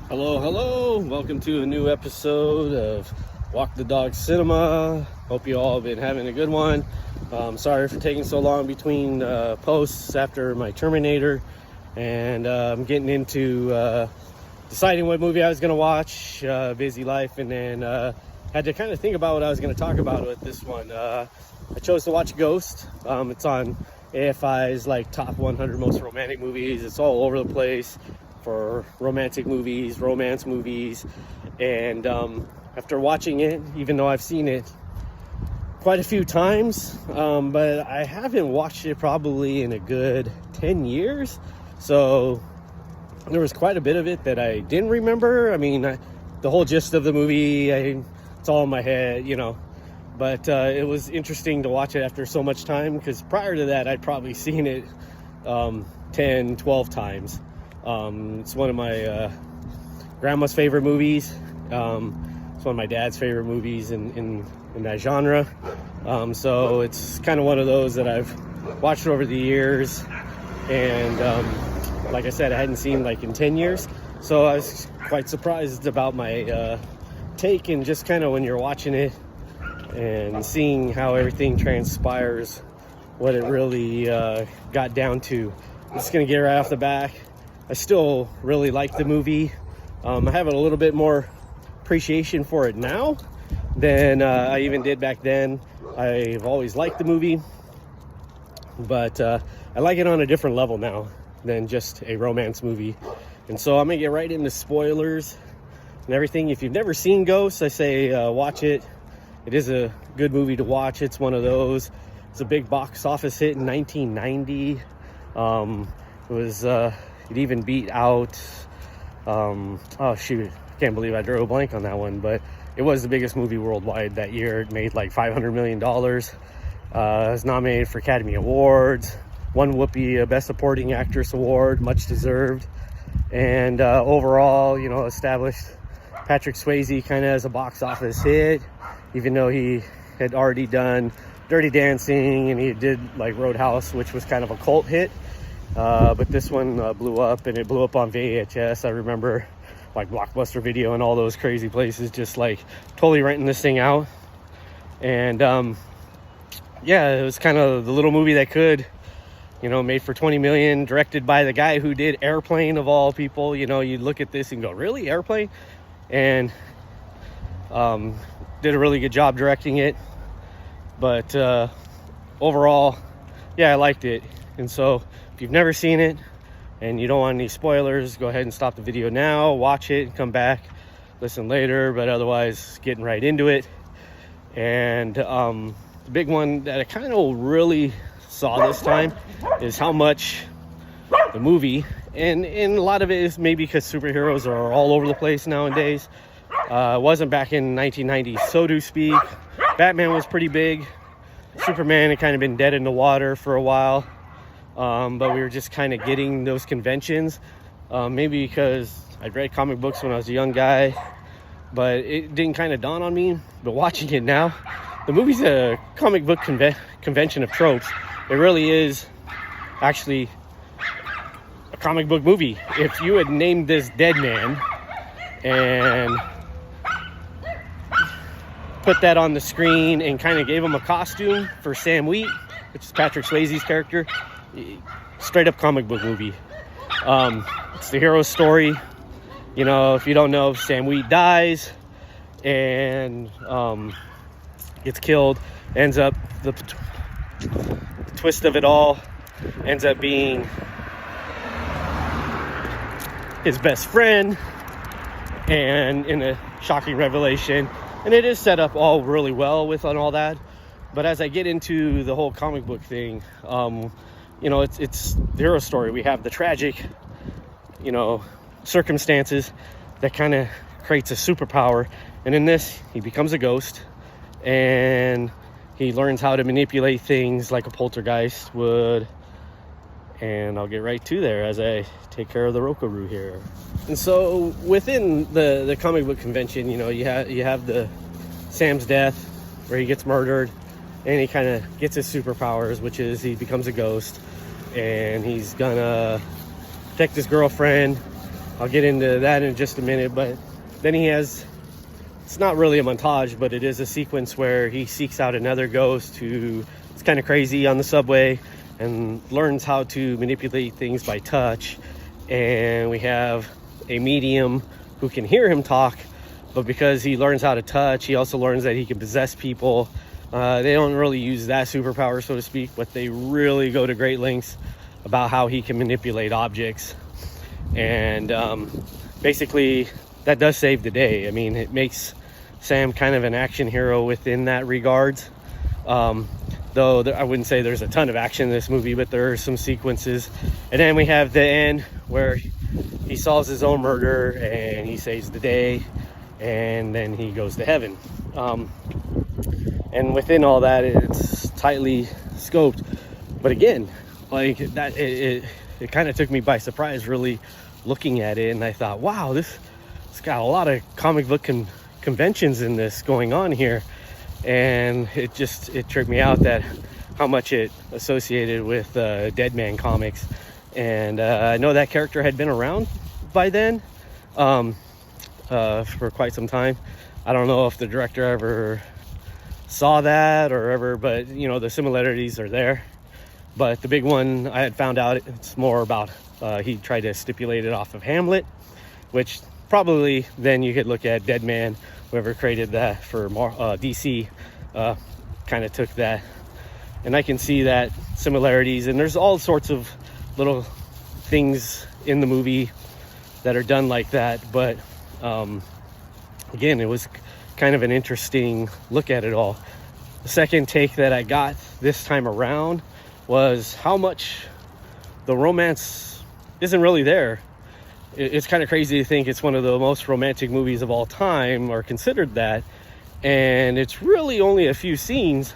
Hello. Welcome to a new episode of Walk the Dog Cinema. Hope you all have been having a good one. Sorry for taking so long between posts after my Terminator, and I'm getting into deciding what movie I was going to watch. Busy life, and then had to kind of think about what I was going to talk about with this one. I chose to watch Ghost. It's on AFI's top 100 most romantic movies. It's all over the place for romantic movies, romance movies, and after watching it, even though I've seen it quite a few times, but I haven't watched it probably in a good 10 years, so there was quite a bit of it that I didn't remember. I mean, the whole gist of the movie, it's all in my head, but it was interesting to watch it after so much time, because prior to that I'd probably seen it 10, 12 times. It's one of my grandma's favorite movies. It's one of my dad's favorite movies in that genre. So it's kind of one of those that I've watched over the years. And like I said, I hadn't seen in 10 years. So I was quite surprised about my take, and just kind of when you're watching it and seeing how everything transpires, what it really got down to. I'm just going to get right off the back. I still really like the movie. I have a little bit more appreciation for it now than I even did back then. I've always liked the movie, but I like it on a different level now than just a romance movie. And so I'm gonna get right into spoilers and everything. If you've never seen Ghost, I say watch it. It is a good movie to watch. It's one of those. It's a big box office hit in 1990. It was it even beat out oh shoot, I can't believe I drew a blank on that one, but it was the biggest movie worldwide that year. It made $500 million. It was nominated for Academy Awards, won Whoopi a Best Supporting Actress award, much deserved. And overall, established Patrick Swayze kind of as a box office hit, even though he had already done Dirty Dancing and he did Roadhouse, which was kind of a cult hit. But this one blew up, and it blew up on VHS. I remember Blockbuster Video and all those crazy places just totally renting this thing out. And yeah, it was kind of the little movie that could, made for $20 million, directed by the guy who did Airplane of all people. You look at this and go, really, Airplane? And did a really good job directing it. But overall, yeah, I liked it. And so if you've never seen it and you don't want any spoilers, go ahead and stop the video now, watch it, and come back, listen later. But otherwise, getting right into it. And the big one that I kind of really saw this time is how much the movie, and a lot of it is maybe because superheroes are all over the place nowadays. It wasn't back in 1990, so to speak. Batman was pretty big. Superman had kind of been dead in the water for a while. But we were just kind of getting those conventions, maybe because I'd read comic books when I was a young guy, but it didn't kind of dawn on me. But watching it now, the movie's a comic book convention of tropes. It really is actually a comic book movie. If you had named this Dead Man and put that on the screen and kind of gave him a costume for Sam Wheat, which is Patrick Swayze's character, straight up comic book movie. It's the hero's story. If you don't know, Sam Wheat dies and gets killed. Ends up the twist of it all ends up being his best friend, and in a shocking revelation. And it is set up all really well with and all that. But as I get into the whole comic book thing, it's the hero story. We have the tragic, circumstances that kind of creates a superpower. And in this, he becomes a ghost, and he learns how to manipulate things like a poltergeist would. And I'll get right to there as I take care of the Rokaroo here. And so within the comic book convention, you have the Sam's death, where he gets murdered, and he kind of gets his superpowers, which is he becomes a ghost, and he's gonna protect his girlfriend I'll get into that in just a minute. But then he has, it's not really a montage, but it is a sequence where he seeks out another ghost who is kind of crazy on the subway and learns how to manipulate things by touch. And we have a medium who can hear him talk, but because he learns how to touch, he also learns that he can possess people. They don't really use that superpower, so to speak, but they really go to great lengths about how he can manipulate objects. And basically, that does save the day. I mean, it makes Sam kind of an action hero within that regards. Though I wouldn't say there's a ton of action in this movie, but there are some sequences. And then we have the end where he solves his own murder and he saves the day, and then he goes to heaven. And within all that, it's tightly scoped. But again, like that, it kind of took me by surprise really looking at it, and I thought, wow, it's got a lot of comic book conventions in this going on here. And it tripped me out that how much it associated with Dead Man comics. And I know that character had been around by then for quite some time. I don't know if the director ever saw that or ever, but you know, the similarities are there. But the big one I had found out, it's more about he tried to stipulate it off of Hamlet, which probably then you could look at Dead Man, whoever created that for DC, kind of took that. And I can see that similarities, and there's all sorts of little things in the movie that are done like that. But again, it was kind of an interesting look at it all. The second take that I got this time around was how much the romance isn't really there. It's kind of crazy to think it's one of the most romantic movies of all time, or considered that, and it's really only a few scenes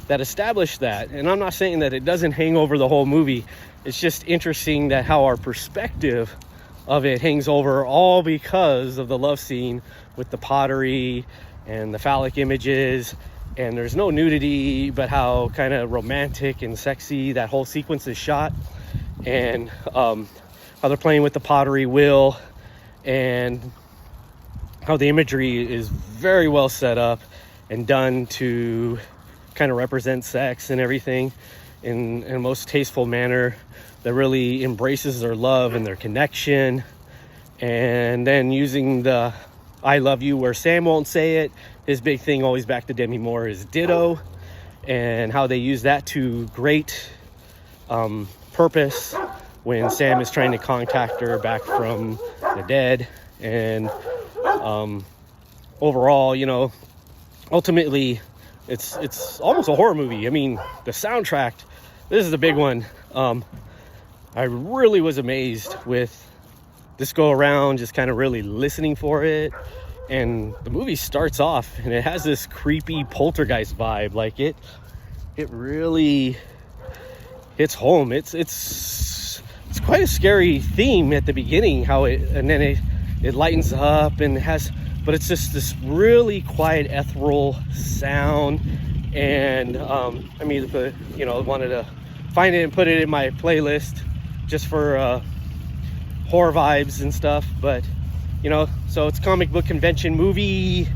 that establish that. And I'm not saying that it doesn't hang over the whole movie. It's just interesting that how our perspective of it hangs over, all because of the love scene with the pottery and the phallic images, and there's no nudity, but how kind of romantic and sexy that whole sequence is shot. And how they're playing with the pottery wheel, and how the imagery is very well set up and done to kind of represent sex and everything in a most tasteful manner that really embraces their love and their connection. And then using the I love you where Sam won't say it. His big thing, always back to Demi Moore, is ditto, and how they use that to great purpose when Sam is trying to contact her back from the dead. And overall, you know, ultimately it's almost a horror movie. I mean, the soundtrack, this is the big one. I really was amazed with this go around, just kind of really listening for it. And the movie starts off and it has this creepy poltergeist vibe. Like it really hits home. It's quite a scary theme at the beginning, and then it lightens up and but it's just this really quiet ethereal sound. And I mean, wanted to find it and put it in my playlist just for horror vibes and stuff. But you know, so it's comic book convention movie,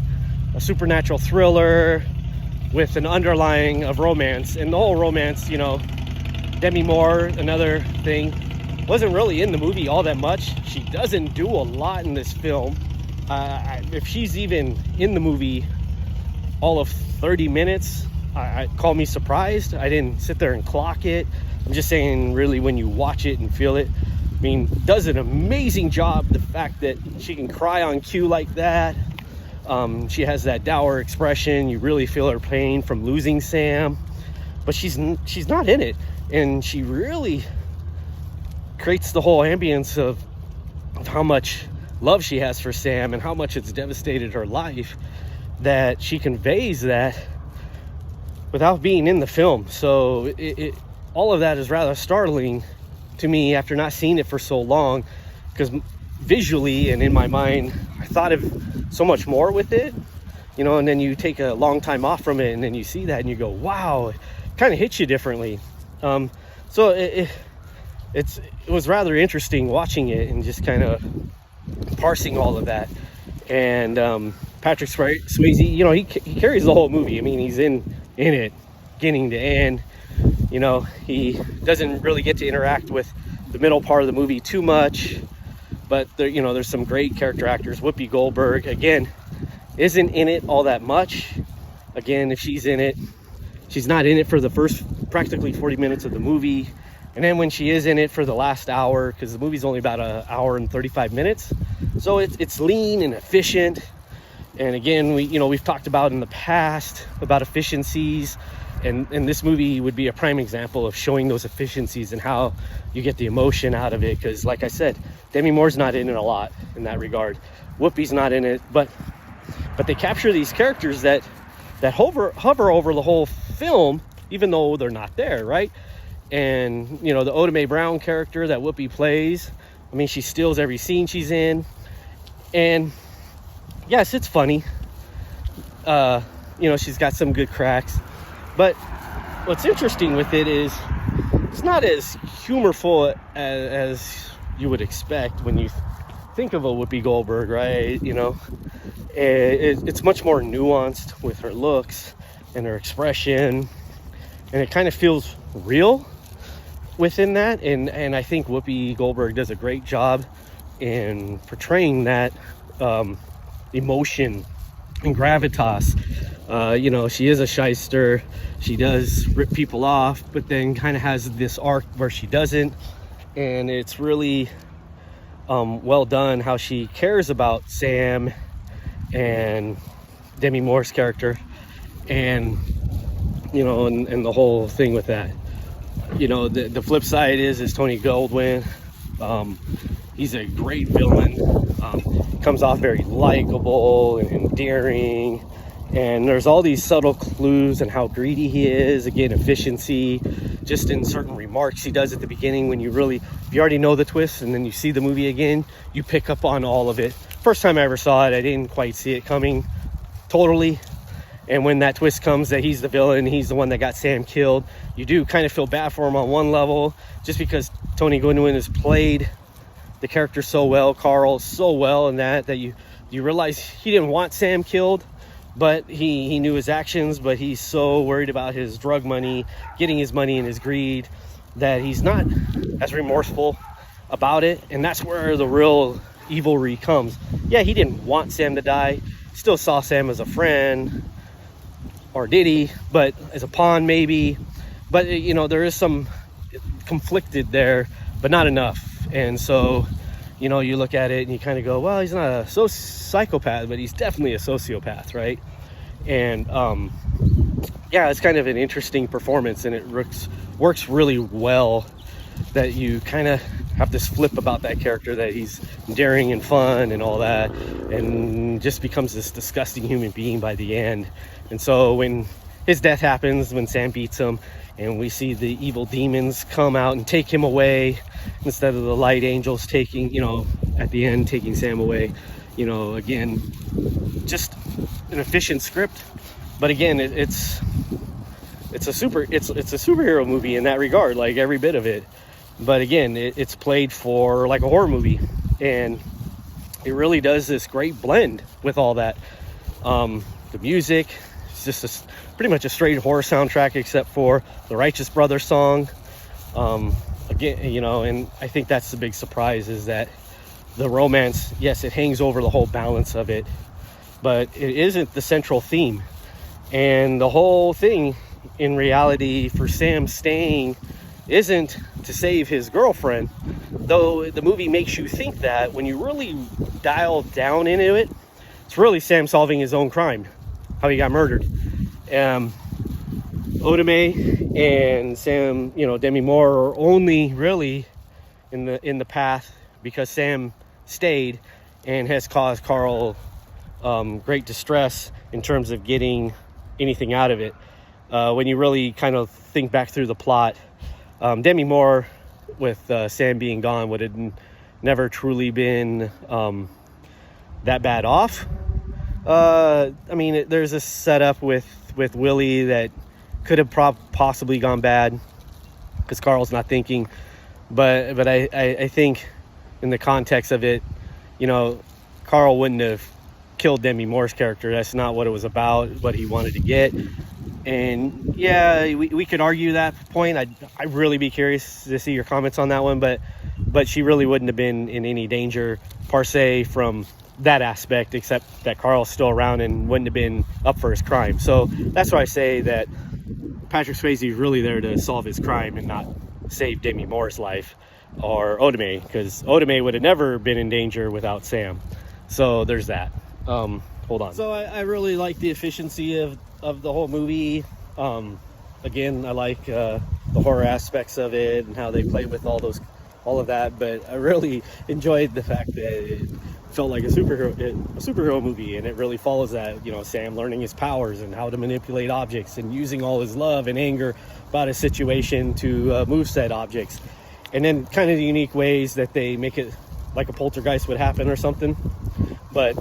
a supernatural thriller with an underlying of romance. And the whole romance, you know, Demi Moore, another thing, wasn't really in the movie all that much. She doesn't do a lot in this film. If she's even in the movie all of 30 minutes, I call me surprised. I didn't sit there and clock it. I'm just saying, really, when you watch it and feel it, I mean, does an amazing job. The fact that she can cry on cue like that. She has that dour expression. You really feel her pain from losing Sam, but she's not in it. And she really creates the whole ambience of how much love she has for Sam and how much it's devastated her life, that she conveys that without being in the film. So all of that is rather startling to me after not seeing it for so long, because visually and in my mind I thought of so much more with it, you know. And then you take a long time off from it and then you see that and you go, wow, it kind of hits you differently. So it was rather interesting watching it and just kind of parsing all of that. And Patrick Swayze, you know, he carries the whole movie. I mean, he's in it beginning to end. You know, he doesn't really get to interact with the middle part of the movie too much, but there, you know, there's some great character actors. Whoopi Goldberg, again, isn't in it all that much. Again, if she's in it, she's not in it for the first practically 40 minutes of the movie. And then when she is in it for the last hour, because the movie's only about an hour and 35 minutes. So it's lean and efficient. And again, we've talked about in the past about efficiencies. And this movie would be a prime example of showing those efficiencies and how you get the emotion out of it. Because like I said, Demi Moore's not in it a lot in that regard. Whoopi's not in it, but they capture these characters that hover over the whole film, even though they're not there, right? And, you know, the Oda Mae Brown character that Whoopi plays, I mean, she steals every scene she's in. And yes, it's funny. You know, she's got some good cracks. But what's interesting with it is it's not as humorful as you would expect when you think of a Whoopi Goldberg, right? You know, it's much more nuanced with her looks and her expression. And it kind of feels real within that. And I think Whoopi Goldberg does a great job in portraying that emotion and gravitas. You know, she is a shyster. She does rip people off, but then kind of has this arc where she doesn't. And it's really well done how she cares about Sam and Demi Moore's character. And, you know, and the whole thing with that. You know, the flip side is Tony Goldwyn. He's a great villain. Comes off very likable and endearing. And there's all these subtle clues and how greedy he is. Again, efficiency, just in certain remarks he does at the beginning when if you already know the twist and then you see the movie again, you pick up on all of it. First time I ever saw it, I didn't quite see it coming totally. And when that twist comes that he's the villain, he's the one that got Sam killed, you do kind of feel bad for him on one level, just because Tony Goldwyn has played the character so well, Carl so well, in that you realize he didn't want Sam killed, but he knew his actions, but he's so worried about his drug money, getting his money and his greed, that he's not as remorseful about it. And that's where the real evilry comes. Yeah, he didn't want Sam to die, still saw Sam as a friend, or did he? But as a pawn, maybe. But, you know, there is some conflicted there, but not enough. And so, you know, you look at it and you kind of go, well, he's not a psychopath, but he's definitely a sociopath, right? And yeah, it's kind of an interesting performance, and it works really well that you kind of have this flip about that character, that he's daring and fun and all that, and just becomes this disgusting human being by the end. And so when his death happens, when Sam beats him, and we see the evil demons come out and take him away instead of the light angels taking, you know, at the end taking Sam away, you know, again, just an efficient script. But again, it's a superhero movie in that regard, like every bit of it. But again, it's played for like a horror movie, and it really does this great blend with all that. The music, it's just pretty much a straight horror soundtrack, except for the Righteous Brothers song. Again, you know, and I think that's the big surprise, is that the romance, yes, it hangs over the whole balance of it, but it isn't the central theme. And the whole thing, in reality, for Sam staying isn't to save his girlfriend, though the movie makes you think that. When you really dial down into it, it's really Sam solving his own crime, how he got murdered. Oda Mae and Sam, you know, Demi Moore are only really in the path because Sam stayed and has caused Carl great distress in terms of getting anything out of it. When you really kind of think back through the plot, Demi Moore, with Sam being gone, would have never truly been that bad off. I mean, there's a setup with Willie that could have possibly gone bad because Carl's not thinking. But I think in the context of it, you know, Carl wouldn't have killed Demi Moore's character. That's not what it was about, what he wanted to get. And yeah, we could argue that point. I'd really be curious to see your comments on that one, but she really wouldn't have been in any danger per se from that aspect, except that Carl's still around and wouldn't have been up for his crime. So that's why I say that Patrick Swayze is really there to solve his crime and not save Demi Moore's life or Oda-Mae, because Oda-Mae would have never been in danger without Sam. So there's that. Hold on. So I really like the efficiency of the whole movie. Again, I like the horror aspects of it and how they play with all of that, but I really enjoyed the fact that it felt like a superhero movie, and it really follows that, you know, Sam learning his powers and how to manipulate objects and using all his love and anger about a situation to move said objects, and then kind of the unique ways that they make it like a poltergeist would happen or something. But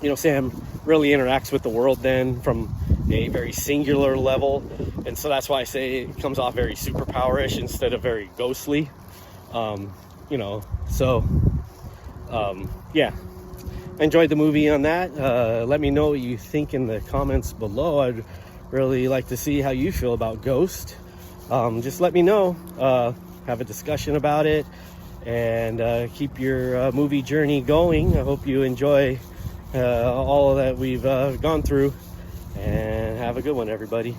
you know, Sam really interacts with the world then from a very singular level, and so that's why I say it comes off very superpower-ish instead of very ghostly. You know, so yeah, I enjoyed the movie on that. Let me know what you think in the comments below. I'd really like to see how you feel about Ghost. Just let me know, have a discussion about it, and keep your movie journey going. I hope you enjoy all that we've gone through, and have a good one, everybody.